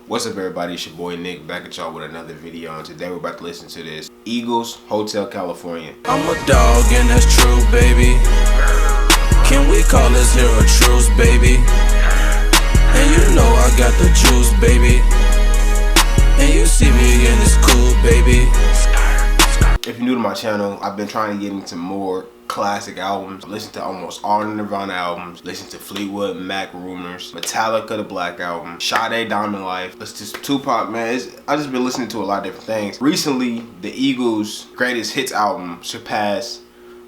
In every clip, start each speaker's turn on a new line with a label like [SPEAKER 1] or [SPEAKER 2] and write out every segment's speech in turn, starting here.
[SPEAKER 1] What's up, everybody? It's your boy Nick back at y'all with another video, and today we're about to listen to this Eagles, Hotel California.
[SPEAKER 2] I'm a dog and that's true, baby. Can we call this here a truce, baby? And you know I got the juice, baby. And you see me and it's cool, baby.
[SPEAKER 1] If you're new to my channel, I've been trying to get into more classic albums. Listen to almost all the Nirvana albums. Listen to Fleetwood Mac Rumors, Metallica The Black Album, Sade Diamond Life. Listen to Tupac, man. I just been listening to a lot of different things. Recently, the Eagles' Greatest Hits album surpassed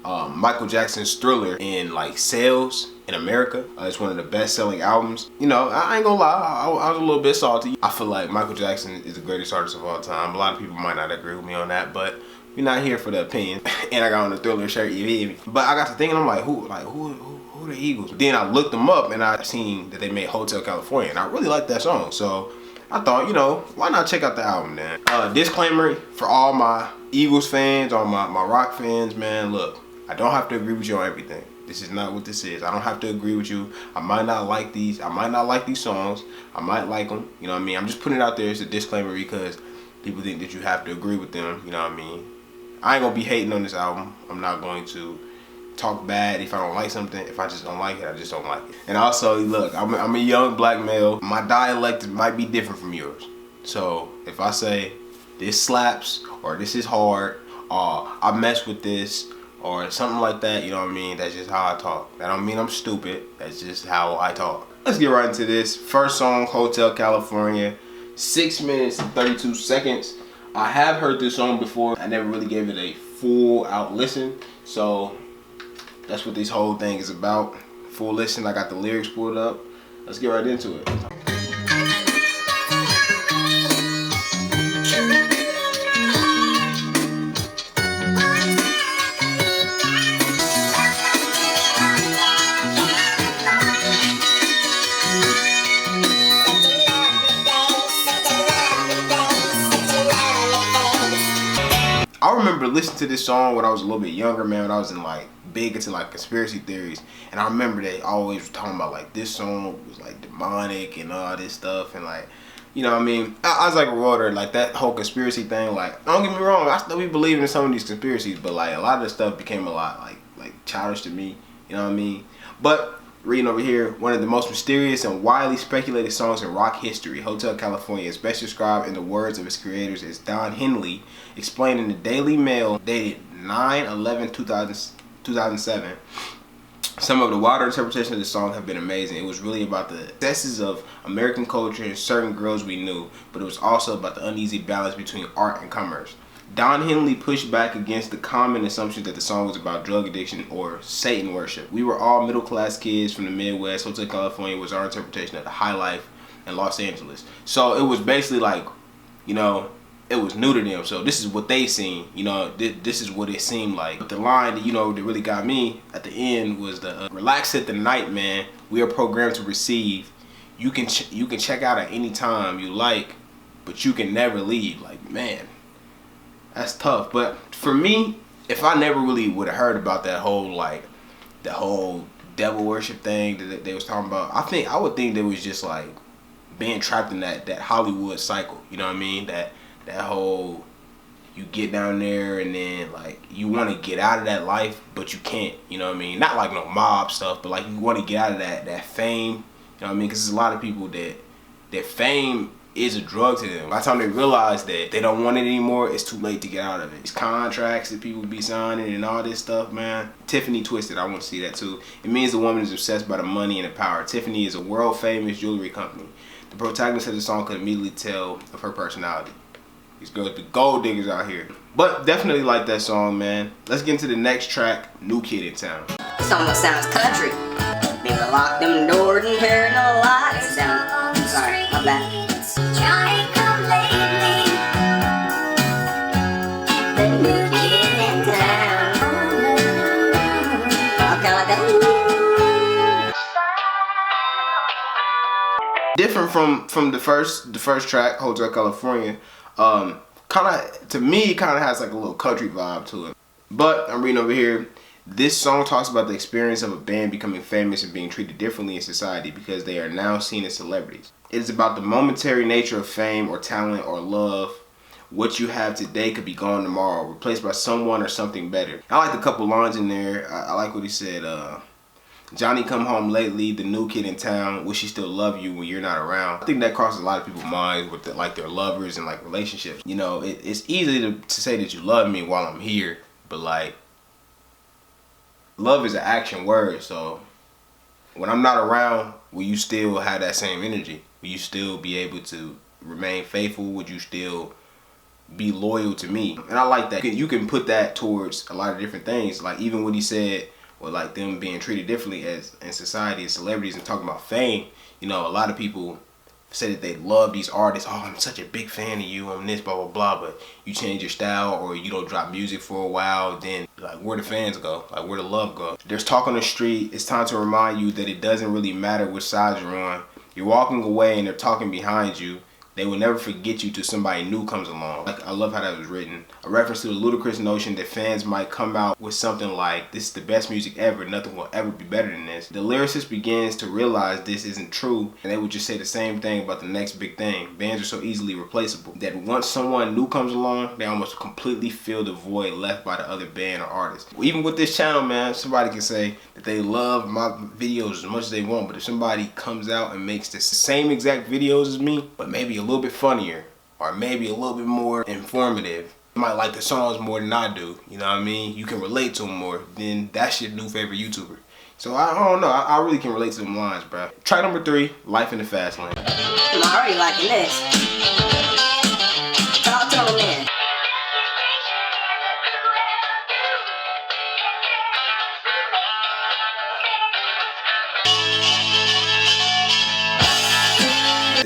[SPEAKER 1] Michael Jackson's Thriller in like sales in America. It's one of the best-selling albums. You know, I ain't gonna lie, I was a little bit salty. I feel like Michael Jackson is the greatest artist of all time. A lot of people might not agree with me on that, but we're not here for the opinion. And I got on the Thriller shirt, you feel me? But I got to thinking, I'm like, who are the Eagles? Then I looked them up and I seen that they made Hotel California, and I really like that song. So I thought, you know, why not check out the album then? Disclaimer for all my Eagles fans, all my rock fans, man, look, I don't have to agree with you on everything. This is not what this is. I don't have to agree with you. I might not like these. I might not like these songs. I might like them. You know what I mean? I'm just putting it out there as a disclaimer because people think that you have to agree with them. You know what I mean? I ain't gonna be hating on this album. I'm not going to talk bad if I don't like something. If I just don't like it, I just don't like it. And also, look, I'm a young black male. My dialect might be different from yours. So if I say this slaps or this is hard or I mess with this or something like that, you know what I mean? That's just how I talk. That don't mean I'm stupid. That's just how I talk. Let's get right into this. First song, Hotel California. 6 minutes and 32 seconds. I have heard this song before. I never really gave it a full out listen. So that's what this whole thing is about. Full listen. I got the lyrics pulled up. Let's get right into it. I remember listening to this song when I was a little bit younger, man, when I was big into like conspiracy theories. And I remember they always were talking about like this song was like demonic and all this stuff, and like, you know what I mean? I was like a roller, like that whole conspiracy thing, like, don't get me wrong, I still be believing in some of these conspiracies, but like a lot of the stuff became a lot like childish to me, you know what I mean? But reading over here, one of the most mysterious and widely speculated songs in rock history, Hotel California, is best described in the words of its creators as Don Henley explained in the Daily Mail dated 9/11/2007. Some of the wilder interpretations of the song have been amazing. It was really about the excesses of American culture and certain girls we knew, but it was also about the uneasy balance between art and commerce. Don Henley pushed back against the common assumption that the song was about drug addiction or Satan worship. We were all middle-class kids from the Midwest. Hotel California was our interpretation of the high life in Los Angeles. So it was basically like, you know, it was new to them. So this is what they seen, you know, this is what it seemed like. But the line that, you know, that really got me at the end was the relax at the night, man. We are programmed to receive. You can check out at any time you like, but you can never leave. Like, man, that's tough. But for me, if I never really would have heard about that whole like the whole devil worship thing that they was talking about, I would think they was just like being trapped in that Hollywood cycle. You know what I mean? That whole, you get down there and then like you want to get out of that life, but you can't. You know what I mean? Not like no mob stuff, but like you want to get out of that fame. You know what I mean? Because there's a lot of people that fame is a drug to them. By the time they realize that they don't want it anymore, it's too late to get out of it. These contracts that people be signing and all this stuff, man. Tiffany Twisted, I want to see that too. It means the woman is obsessed by the money and the power. Tiffany is a world famous jewelry company. The protagonist of the song could immediately tell of her personality. These girls be gold diggers out here. But definitely like that song, man. Let's get into the next track, New Kid in Town.
[SPEAKER 3] This almost sounds country. They lock them doors and turn the lights down. Sorry, my bad. Johnny come lately. The new kid in town. I'm kinda like that.
[SPEAKER 1] Different from the first track, Hotel California. To me, it kind of has like a little country vibe to it. But I'm reading over here. This song talks about the experience of a band becoming famous and being treated differently in society because they are now seen as celebrities. It is about the momentary nature of fame or talent or love. What you have today could be gone tomorrow, replaced by someone or something better. I like a couple lines in there. I like what he said. Johnny come home lately, the new kid in town, wish he still love you when you're not around. I think that crosses a lot of people's minds with like their lovers and like relationships. You know, it's easy to say that you love me while I'm here, but like, love is an action word. So when I'm not around, will you still have that same energy? Will you still be able to remain faithful? Would you still be loyal to me? And I like that. You can put that towards a lot of different things. Like even what he said, or like them being treated differently as in society as celebrities and talking about fame. You know, a lot of people say that they love these artists. Oh, I'm such a big fan of you. I'm this, blah, blah, blah. But you change your style or you don't drop music for a while. Then like where the fans go? Like where the love go? There's talk on the street. It's time to remind you that it doesn't really matter which side you're on. You're walking away and they're talking behind you. They will never forget you till somebody new comes along. Like, I love how that was written. A reference to the ludicrous notion that fans might come out with something like, this is the best music ever, nothing will ever be better than this. The lyricist begins to realize this isn't true, and they would just say the same thing about the next big thing. Bands are so easily replaceable that once someone new comes along, they almost completely fill the void left by the other band or artist. Even with this channel, man, somebody can say that they love my videos as much as they want, but if somebody comes out and makes the same exact videos as me, but maybe a little bit funnier or maybe a little bit more informative, you might like the songs more than I do, you know what I mean? You can relate to them more, then that's your new favorite YouTuber. So I don't know, I really can relate to them lines, bro. Track number 3, Life in the Fast Lane.
[SPEAKER 3] I'm already liking this. Talk to him then.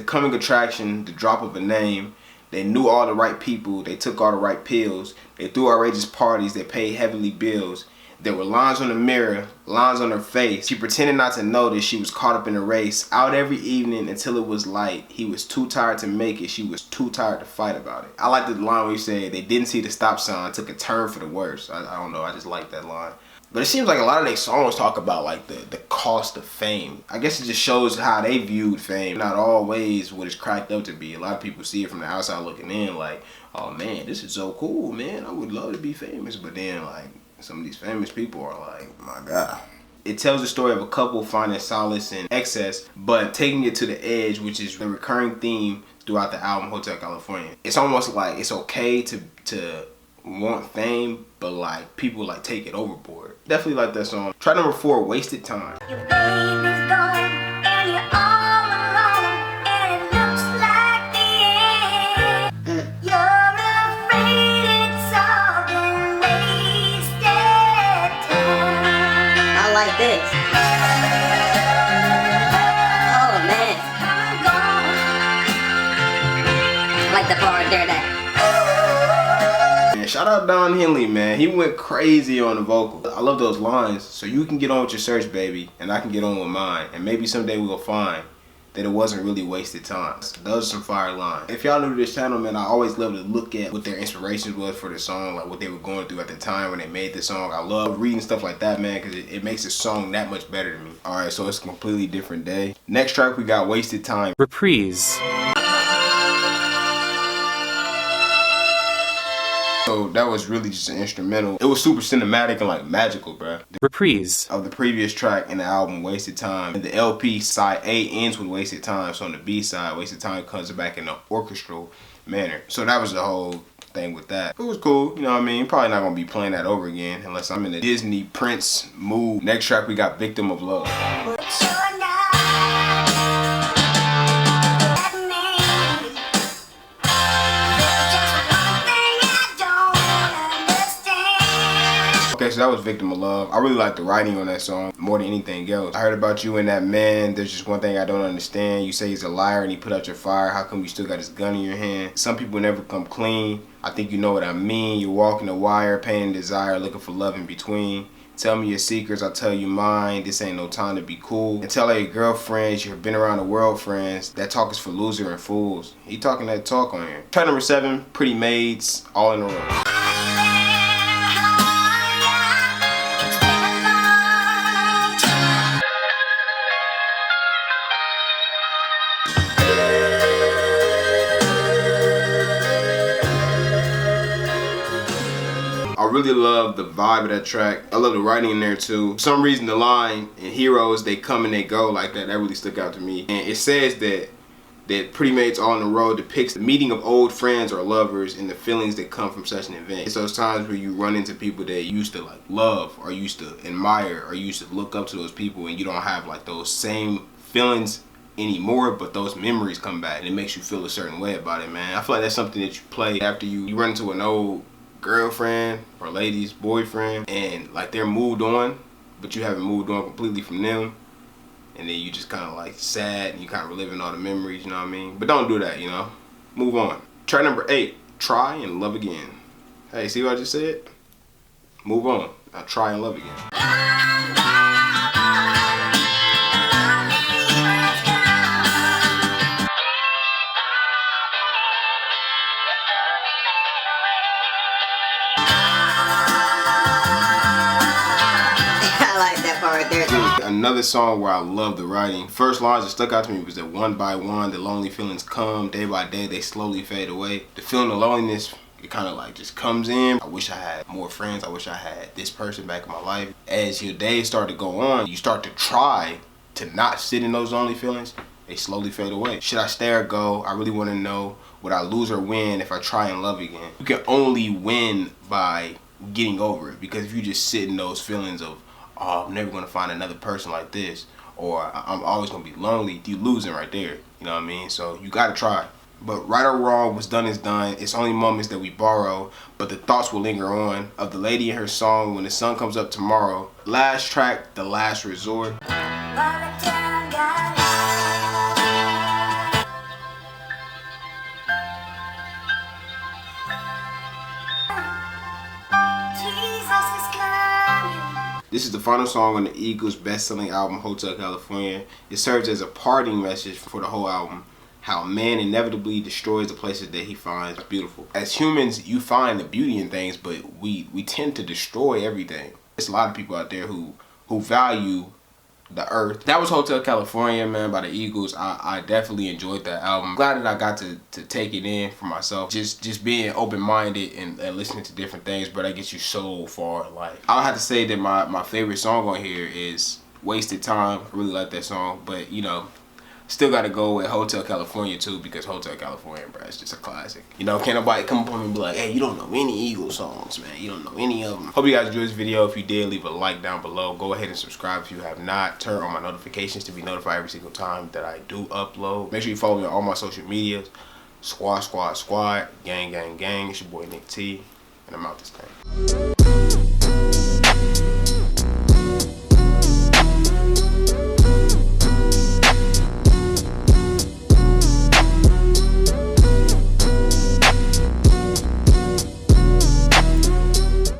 [SPEAKER 1] Coming attraction, the drop of a name. They knew all the right people, they took all the right pills, they threw outrageous parties, they paid heavily bills. There were lines on the mirror, lines on her face. She pretended not to notice she was caught up in a race. Out every evening until it was light. He was too tired to make it, she was too tired to fight about it. I like the line where he said they didn't see the stop sign, took a turn for the worse. I don't know, I just like that line. But it seems like a lot of their songs talk about like the cost of fame. I guess it just shows how they viewed fame. Not always what it's cracked up to be. A lot of people see it from the outside looking in like, oh man, this is so cool, man. I would love to be famous. But then like some of these famous people are like, my God. It tells the story of a couple finding solace in excess, but taking it to the edge, which is the recurring theme throughout the album Hotel California. It's almost like it's okay to want fame, but like people like take it overboard. Definitely like that song. Track number 4, Wasted Time.
[SPEAKER 4] Your baby's gone and you're all alone and it looks like the end. You're afraid it's all been wasted time.
[SPEAKER 3] I like this. Oh man. I like the part there that.
[SPEAKER 1] Shout out Don Henley, man. He went crazy on the vocal. I love those lines. So you can get on with your search, baby, and I can get on with mine. And maybe someday we'll find that it wasn't really wasted time. Those are some fire lines. If y'all new to this channel, man, I always love to look at what their inspirations was for the song, like what they were going through at the time when they made the song. I love reading stuff like that, man, because it makes the song that much better to me. All right, so it's a completely different day. Next track, we got Wasted Time.
[SPEAKER 5] Reprise.
[SPEAKER 1] So that was really just an instrumental. It was super cinematic and like magical, bruh.
[SPEAKER 5] Reprise
[SPEAKER 1] of the previous track in the album, Wasted Time. And the LP side A ends with Wasted Time. So on the B side, Wasted Time comes back in an orchestral manner. So that was the whole thing with that. It was cool, you know what I mean? Probably not gonna be playing that over again unless I'm in a Disney Prince mood. Next track, we got Victim of Love. Okay, so that was Victim of Love. I really like the writing on that song more than anything else. I heard about you and that man. There's just one thing I don't understand. You say he's a liar and he put out your fire. How come you still got his gun in your hand? Some people never come clean. I think you know what I mean. You're walking the wire, pain and desire, looking for love in between. Tell me your secrets, I'll tell you mine. This ain't no time to be cool. And tell all your girlfriends, you've been around the world friends. That talk is for loser and fools. He talking that talk on here. Track number 7, Pretty Maids, All in a Row. I really love the vibe of that track. I love the writing in there too. For some reason the line in Heroes, they come and they go like that really stuck out to me. And it says that Pretty Mates on the Road depicts the meeting of old friends or lovers and the feelings that come from such an event. It's those times where you run into people that you used to like love or used to admire or used to look up to those people, and you don't have like those same feelings anymore, but those memories come back and it makes you feel a certain way about it, man. I feel like that's something that you play after you run into an old girlfriend or lady's boyfriend and like they're moved on, but you haven't moved on completely from them. And then you just kind of like sad and you kind of reliving all the memories, you know what I mean? But don't do that, you know? Move on. Track number 8, Try and Love Again. Hey, see what I just said? Move on. Now try and love again.
[SPEAKER 3] I like that part right there.
[SPEAKER 1] Another song where I love the writing. First lines that stuck out to me was that one by one, the lonely feelings come. Day by day, they slowly fade away. The feeling of loneliness, it kind of like just comes in. I wish I had more friends. I wish I had this person back in my life. As your days start to go on, you start to try to not sit in those lonely feelings. They slowly fade away. Should I stay or go? I really want to know, would I lose or win if I try and love again? You can only win by getting over it, because if you just sit in those feelings of, oh, I'm never going to find another person like this, or I'm always going to be lonely, you losing right there. You know what I mean? So you got to try. But right or wrong, what's done is done. It's only moments that we borrow, but the thoughts will linger on. Of the lady in her song, When the Sun Comes Up Tomorrow. Last track, The Last Resort. This is the final song on the Eagles' best-selling album, Hotel California. It serves as a parting message for the whole album. How man inevitably destroys the places that he finds beautiful. As humans, you find the beauty in things, but we tend to destroy everything. There's a lot of people out there who value the earth. That was Hotel California, man, by the Eagles. I definitely enjoyed that album. Glad that I got to take it in for myself. Just being open-minded and listening to different things, but that gets you so far in life. I'll have to say that my favorite song on here is Wasted Time. I really like that song, but you know, still got to go with Hotel California too, because Hotel California, bro, it's just a classic. You know, can't nobody come up on me and be like, hey, you don't know any Eagles songs, man. You don't know any of them. Hope you guys enjoyed this video. If you did, leave a like down below. Go ahead and subscribe if you have not. Turn on my notifications to be notified every single time that I do upload. Make sure you follow me on all my social medias. Squad, gang, gang, gang. It's your boy Nick T, and I'm out this thing.